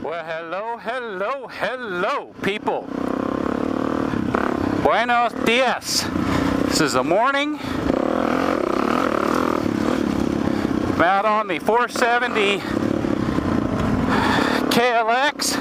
Well, hello, people. Buenos dias. This is the morning. I'm out on the 470 KLX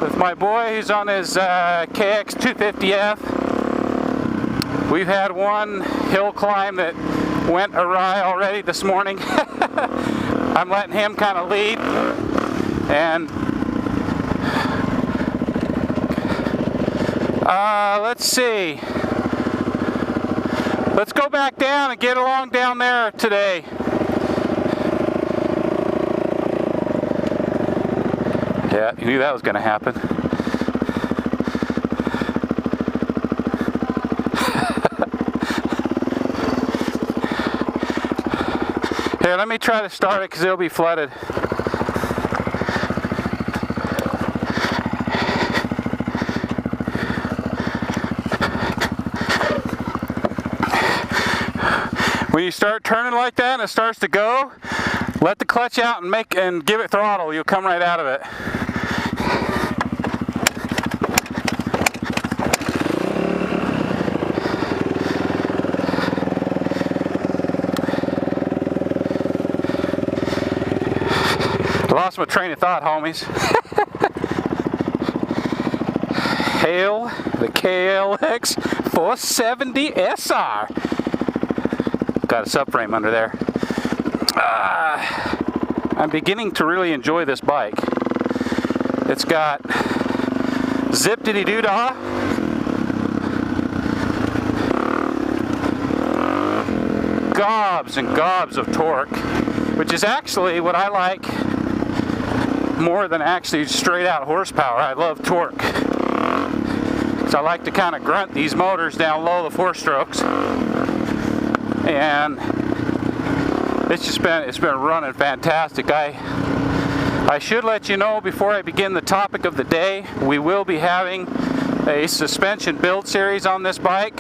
with my boy who's on his KLX470. We've had one hill climb that went awry already this morning. I'm letting him kind of lead. And let's see. Let's go back down and get along down there today. Yeah, you knew that was going to happen. Here, let me try to start it because it'll be flooded. When you start turning like that and it starts to go, let the clutch out and give it throttle. You'll come right out of it. Lost my train of thought, homies. Hail the KLX470 SR. Got a subframe under there. I'm beginning to really enjoy this bike. It's got zip-diddy-doo-dah. Gobs and gobs of torque, which is actually what I like more than actually straight out horsepower. I love torque. So I like to kind of grunt these motors down low, the 4-strokes. And it's been running fantastic. I should let you know before I begin the topic of the day, we will be having a suspension build series on this bike.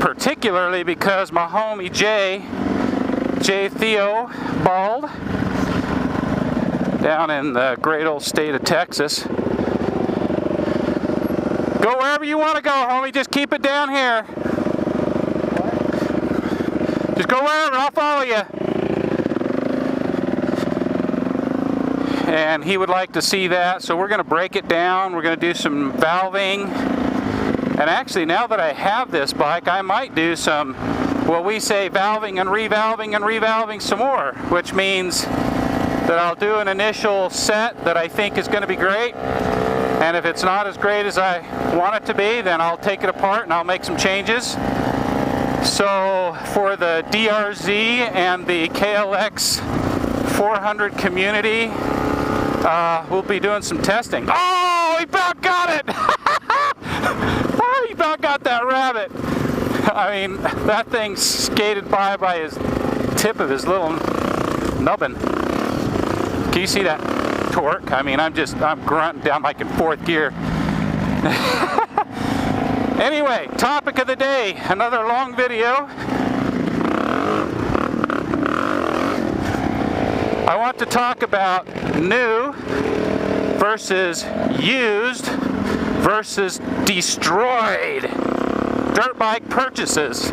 Particularly because my homie Jay Theo Bald down in the great old state of Texas. Go wherever you want to go, homie. Just keep it down here. Just go wherever, I'll follow you. And he would like to see that, so we're going to break it down. We're going to do some valving. And actually, now that I have this bike, I might do some, well, we say valving and revalving some more, which means that I'll do an initial set that I think is going to be great. And if it's not as great as I want it to be, then I'll take it apart and I'll make some changes. So for the DRZ and the KLX 400 community, we'll be doing some testing. Oh, he about got it! Oh, he about got that rabbit. I mean, that thing skated by his tip of his little nubbin. Can you see that torque? I mean, I'm grunting down like in 4th gear. Anyway, topic of the day, another long video. I want to talk about new versus used versus destroyed dirt bike purchases.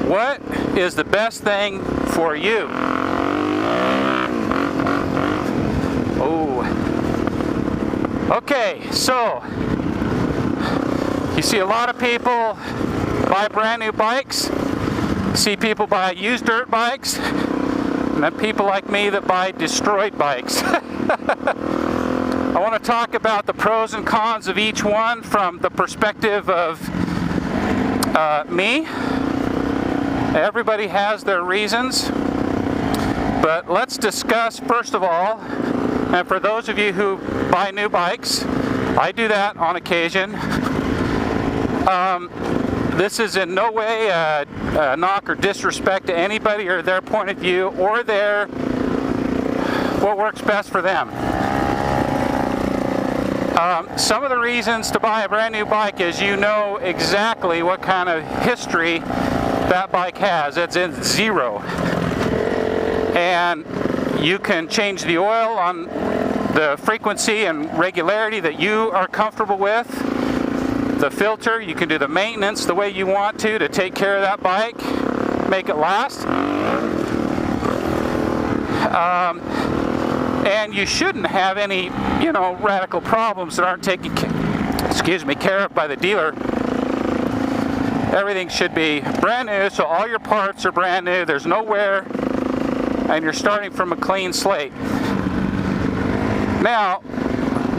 What is the best thing for you? Okay, so you see a lot of people buy brand new bikes, see people buy used dirt bikes, and then people like me that buy destroyed bikes. I want to talk about the pros and cons of each one from the perspective of me. Everybody has their reasons, but let's discuss first of all. And for those of you who buy new bikes, I do that on occasion. This is in no way a knock or disrespect to anybody or their point of view or what works best for them. Some of the reasons to buy a brand new bike is you know exactly what kind of history that bike has. It's in zero. and you can change the oil on the frequency and regularity that you are comfortable with. The filter, you can do the maintenance the way you want to take care of that bike, make it last. And you shouldn't have any, radical problems that aren't taken care of by the dealer. Everything should be brand new, so all your parts are brand new, there's no wear, and you're starting from a clean slate. Now,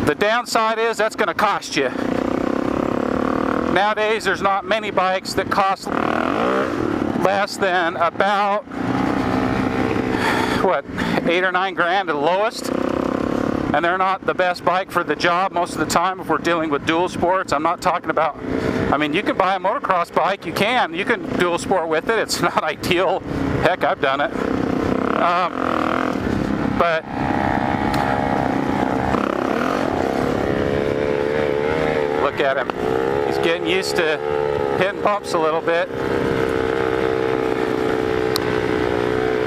the downside is that's going to cost you. Nowadays, there's not many bikes that cost less than about, $8 or $9 grand at the lowest. And they're not the best bike for the job most of the time if we're dealing with dual sports. I'm not talking about, you can buy a motocross bike, you can dual sport with it. It's not ideal. Heck, I've done it. But look at him. He's getting used to hitting bumps a little bit.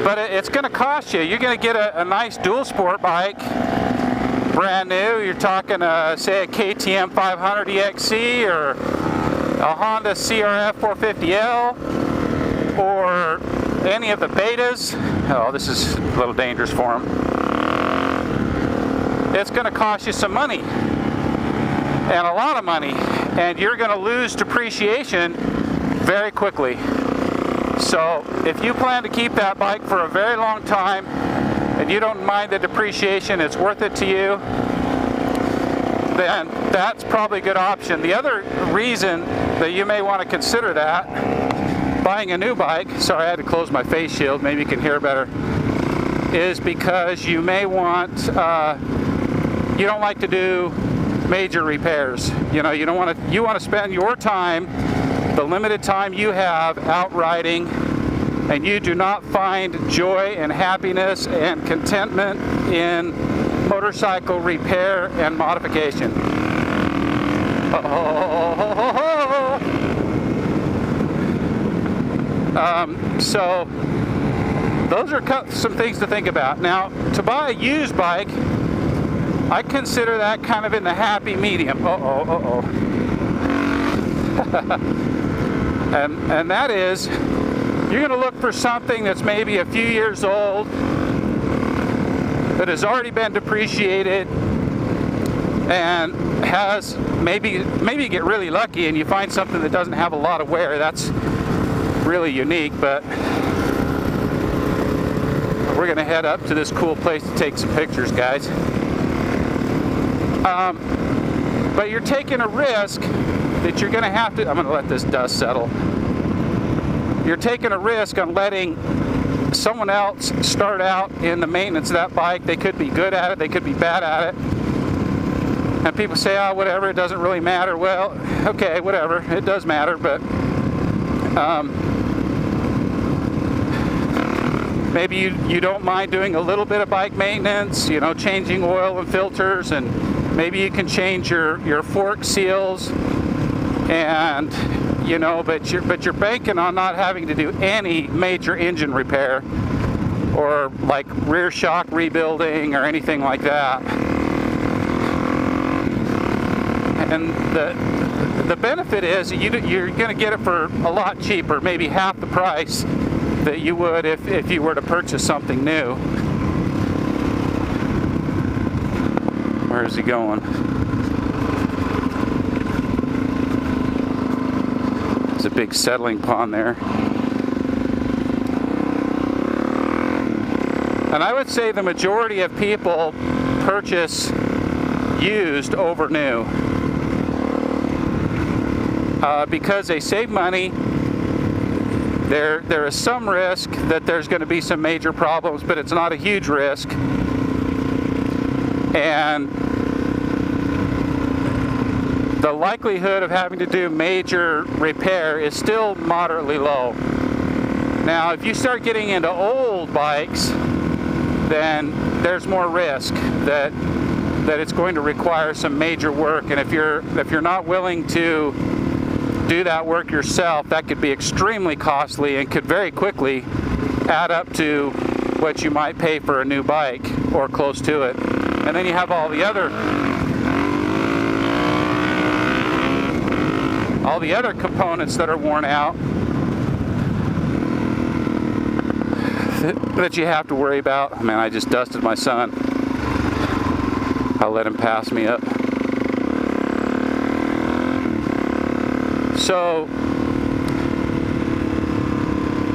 But it's going to cost you. You're going to get a nice dual sport bike, brand new. You're talking, say, a KTM 500 EXC or a Honda CRF 450L or any of the betas. Oh, this is a little dangerous for him. It's going to cost you some money, and a lot of money, and you're going to lose depreciation very quickly. So if you plan to keep that bike for a very long time and you don't mind the depreciation, it's worth it to you, then that's probably a good option. The other reason that you may want to consider that, buying a new bike, sorry I had to close my face shield, maybe you can hear better, is because you may want, you don't like to do major repairs. You want to spend your time, the limited time you have, out riding, and you do not find joy and happiness and contentment in motorcycle repair and modification. So those are some things to think about. Now, to buy a used bike, I consider that kind of in the happy medium. And that is, you're going to look for something that's maybe a few years old, that has already been depreciated, and has maybe you get really lucky and you find something that doesn't have a lot of wear. That's really unique. But we're going to head up to this cool place to take some pictures, guys. But you're taking a risk that you're going to have to, I'm going to let this dust settle. You're taking a risk on letting someone else start out in the maintenance of that bike. They could be good at it, they could be bad at it. And people say, oh, whatever, it doesn't really matter. Well, okay, whatever, it does matter, but maybe you don't mind doing a little bit of bike maintenance, changing oil and filters, and maybe you can change your fork seals, and but you're banking on not having to do any major engine repair or like rear shock rebuilding or anything like that. And the benefit is you're going to get it for a lot cheaper, maybe half the price that you would if you were to purchase something new. Where is he going? There's a big settling pond there. And I would say the majority of people purchase used over new because they save money. There is some risk that there's going to be some major problems, but it's not a huge risk. And the likelihood of having to do major repair is still moderately low. Now, if you start getting into old bikes, then there's more risk that it's going to require some major work. And if you're not willing to do that work yourself, that could be extremely costly and could very quickly add up to what you might pay for a new bike or close to it. And then you have all the other components that are worn out that you have to worry about. Man, I just dusted my son. I'll let him pass me up. So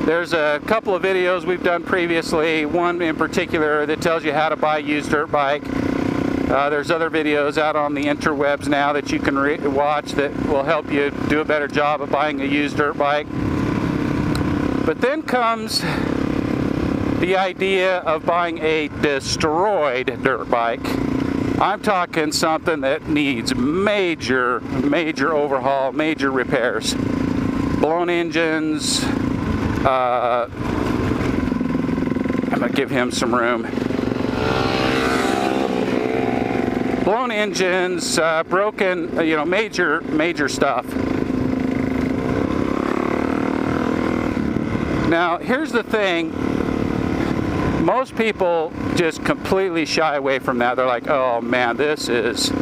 there's a couple of videos we've done previously, one in particular that tells you how to buy a used dirt bike. There's other videos out on the interwebs now that you can watch that will help you do a better job of buying a used dirt bike. But then comes the idea of buying a destroyed dirt bike. I'm talking something that needs major overhaul, major repairs. Blown engines. I'm gonna give him some room. Blown engines, broken, major stuff. Now, here's the thing. Most people just completely shy away from that. They're like, oh man, this is,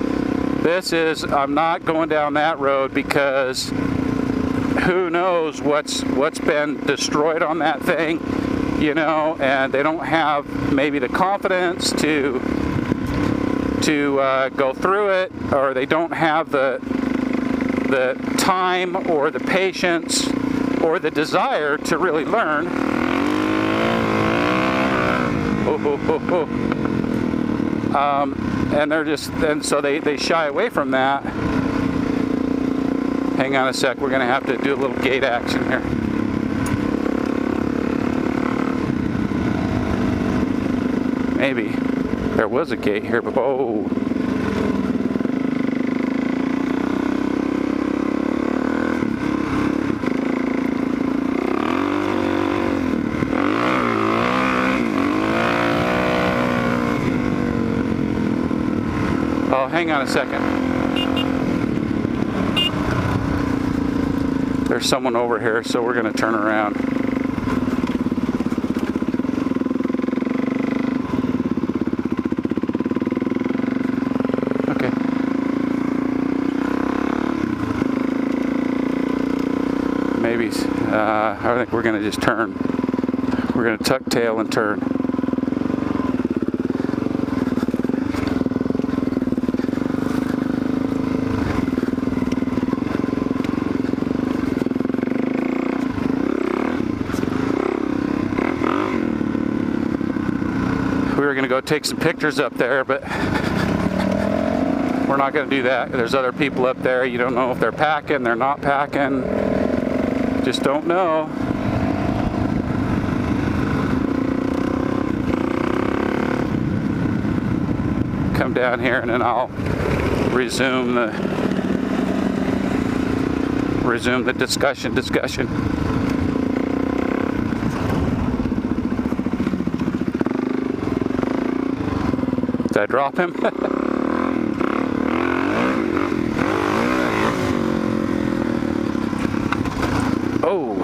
I'm not going down that road because who knows what's been destroyed on that thing, and they don't have maybe the confidence to go through it, or they don't have the time or the patience or the desire to really learn. And so they shy away from that. Hang on a sec, we're going to have to do a little gate action here. Maybe there was a gate here, but oh. Oh, hang on a second. There's someone over here, so we're going to turn around. Okay. Maybe, I think we're going to just turn. We're going to tuck tail and turn. We were going to go take some pictures up there, but we're not going to do that. There's other people up there. You don't know if they're packing, they're not packing. Just don't know. Come down here and then I'll resume the discussion. Did I drop him? Oh.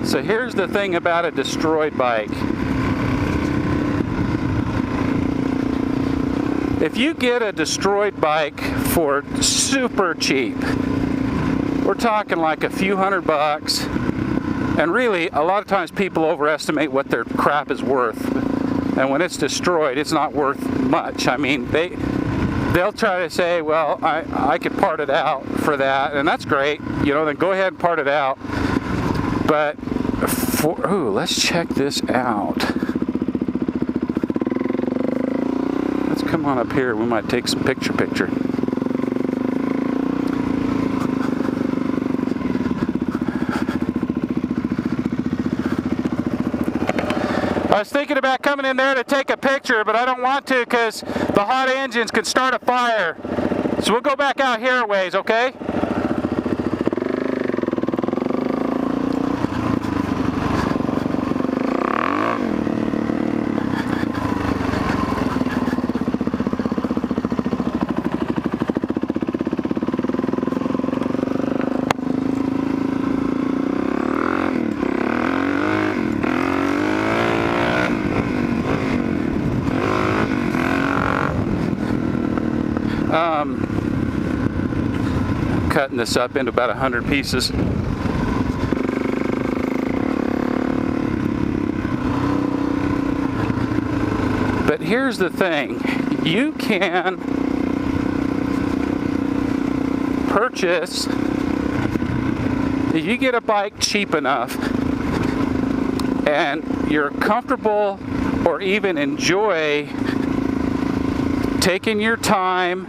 So here's the thing about a destroyed bike. If you get a destroyed bike for super cheap, we're talking like a few $100, and really a lot of times people overestimate what their crap is worth, and when it's destroyed it's not worth much. I mean, they'll try to say, well, I could part it out for that, and that's great, then go ahead and part it out. But let's check this out. Let's come on up here. We might take some picture. I was thinking about coming in there to take a picture, but I don't want to because the hot engines could start a fire. So we'll go back out here a ways, okay? cutting this up into about 100 pieces. But here's the thing, you can purchase, if you get a bike cheap enough and you're comfortable or even enjoy taking your time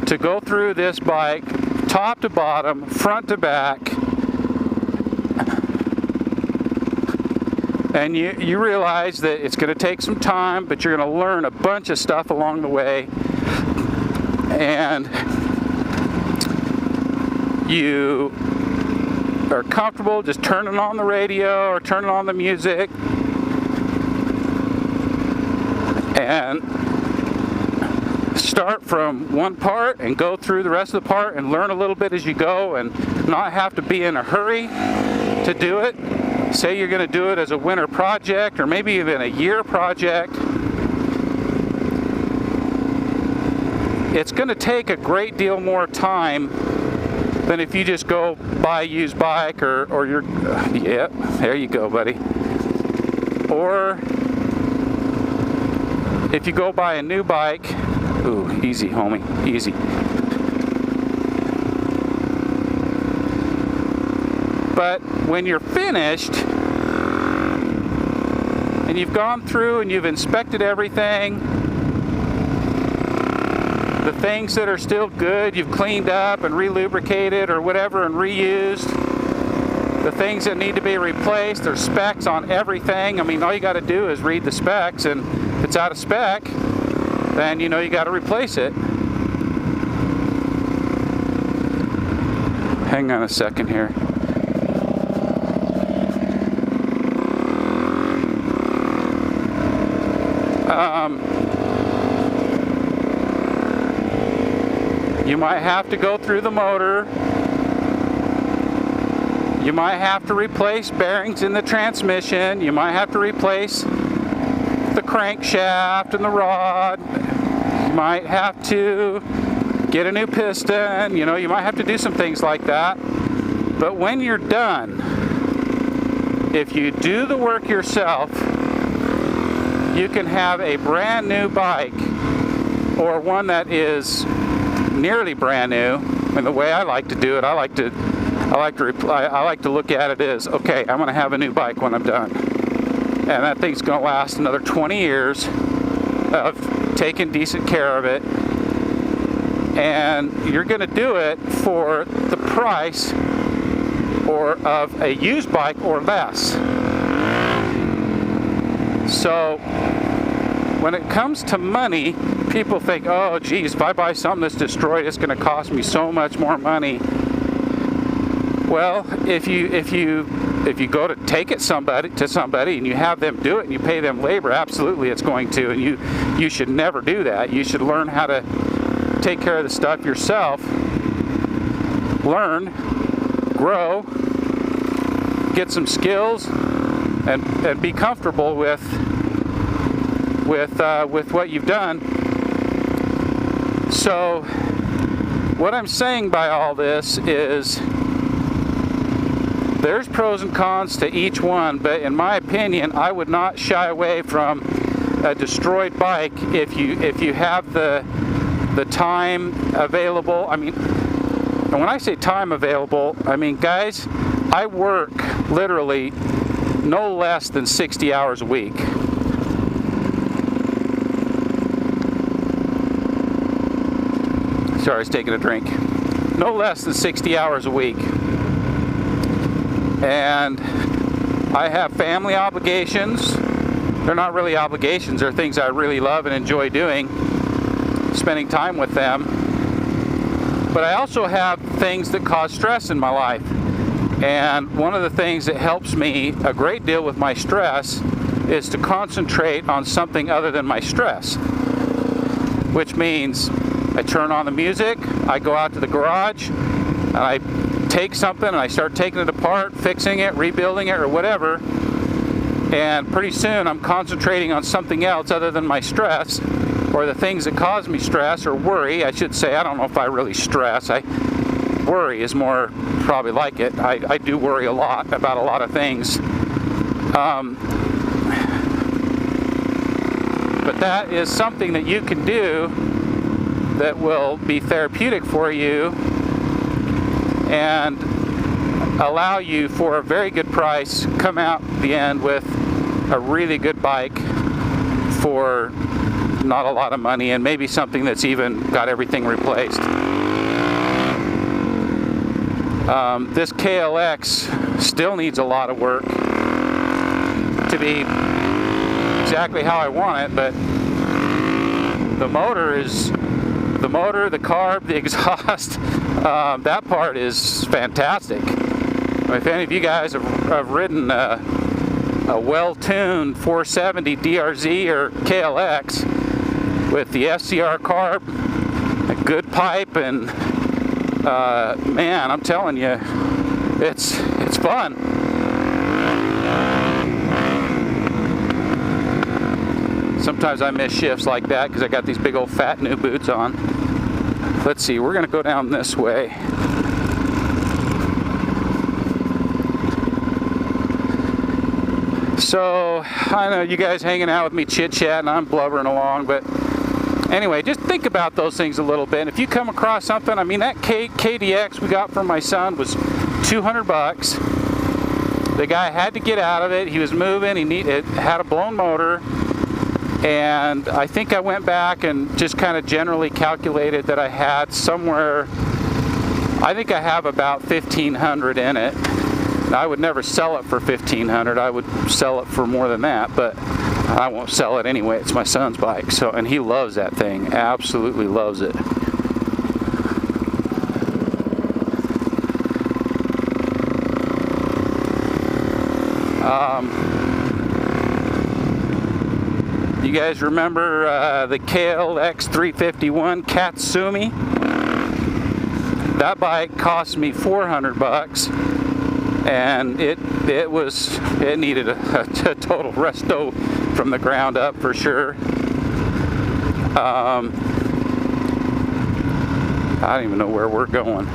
to go through this bike top to bottom, front to back, and you realize that it's going to take some time, but you're going to learn a bunch of stuff along the way, and you are comfortable just turning on the radio or turning on the music and start from one part and go through the rest of the part and learn a little bit as you go and not have to be in a hurry to do it. Say you're going to do it as a winter project or maybe even a year project. It's going to take a great deal more time than if you just go buy a used bike or you're, yeah, there you go, buddy. Or if you go buy a new bike, ooh, easy, homie, easy. But when you're finished and you've gone through and you've inspected everything, the things that are still good you've cleaned up and relubricated or whatever and reused, the things that need to be replaced, there's specs on everything. I mean, all you got to do is read the specs, and if it's out of spec, then you know you got to replace it. Hang on a second here. You might have to go through the motor. You might have to replace bearings in the transmission. You might have to replace the crankshaft and the rod. You might have to get a new piston. You know, you might have to do some things like that. But when you're done, if you do the work yourself, you can have a brand new bike or one that is nearly brand new. And the way I like to do it, I like to look at it as, okay, I'm going to have a new bike when I'm done. And that thing's going to last another 20 years of taking decent care of it. And you're going to do it for the price or of a used bike or less. So when it comes to money, people think, oh geez, if I buy something that's destroyed, it's going to cost me so much more money. Well, if you go to take it to somebody and you have them do it and you pay them labor, absolutely it's going to, and you should never do that. You should learn how to take care of the stuff yourself. Learn, grow, get some skills, and be comfortable with what you've done. So what I'm saying by all this is there's pros and cons to each one, but in my opinion, I would not shy away from a destroyed bike if you have the time available. I mean, and when I say time available, I mean, guys, I work literally no less than 60 hours a week. Sorry, I was taking a drink. No less than 60 hours a week. And I have family obligations. They're not really obligations, they're things I really love and enjoy doing, spending time with them. But I also have things that cause stress in my life. And one of the things that helps me a great deal with my stress is to concentrate on something other than my stress. Which means I turn on the music, I go out to the garage, and I take something and I start taking it apart, fixing it, rebuilding it, or whatever. And pretty soon I'm concentrating on something else other than my stress. or the things that cause me stress or worry, I should say. I don't know if I really stress. Worry is more probably like it. I do worry a lot about a lot of things. But that is something that you can do that will be therapeutic for you and allow you, for a very good price, come out the end with a really good bike for not a lot of money, and maybe something that's even got everything replaced. This KLX still needs a lot of work to be exactly how I want it, but the motor, the carb, the exhaust, that part is fantastic. If any of you guys have ridden a well-tuned 470 DRZ or KLX with the FCR carb, a good pipe, and man, I'm telling you, it's fun. Sometimes I miss shifts like that because I got these big old fat new boots on. Let's see, we're gonna go down this way. So I know you guys hanging out with me chit-chatting, I'm blubbering along, but anyway, just think about those things a little bit. If you come across something, I mean, that KDX we got from my son was $200. The guy had to get out of it. He was moving. It had a blown motor. And I think I went back and just kind of generally calculated that I had somewhere, I think I have about $1,500 in it. Now, I would never sell it for $1,500. I would sell it for more than that, but I won't sell it anyway. It's my son's bike, so, and he loves that thing, absolutely loves it. You guys remember the KLX470 Katsumi? That bike cost me $400, and it needed a total resto from the ground up for sure. I don't even know where we're going.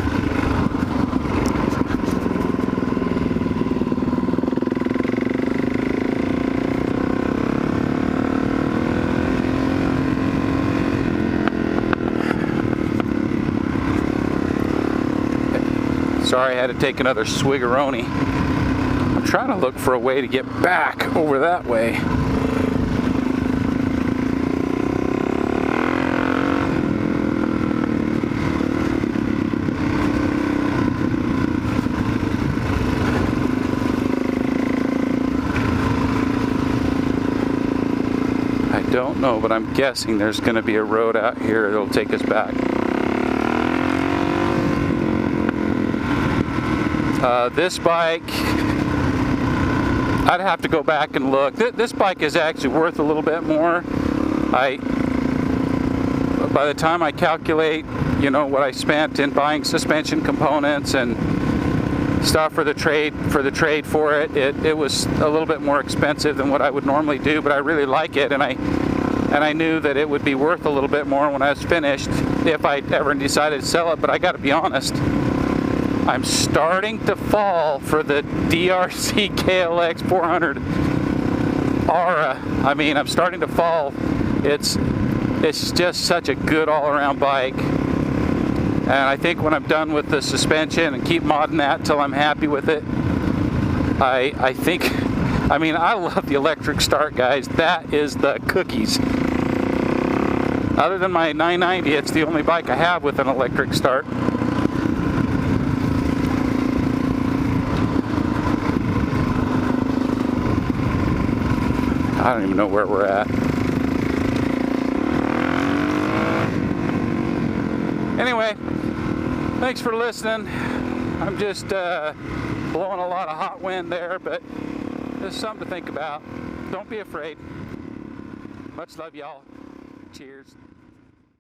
Sorry, I had to take another swiggeroni. I'm trying to look for a way to get back over that way. I don't know, but I'm guessing there's going to be a road out here that'll take us back. This bike, I'd have to go back and look. This bike is actually worth a little bit more. By the time I calculate, you know, what I spent in buying suspension components and stuff for the trade for it, it was a little bit more expensive than what I would normally do, but I really like it, and I knew that it would be worth a little bit more when I was finished if I ever decided to sell it. But I got to be honest, I'm starting to fall for the DRZ KLX400 Aura. I mean, I'm starting to fall. It's just such a good all-around bike. And I think when I'm done with the suspension and keep modding that till I'm happy with it, I think, I mean, I love the electric start, guys. That is the cookies. Other than my 990, it's the only bike I have with an electric start. I don't even know where we're at. Anyway, thanks for listening. I'm just blowing a lot of hot wind there, but there's something to think about. Don't be afraid. Much love, y'all. Cheers.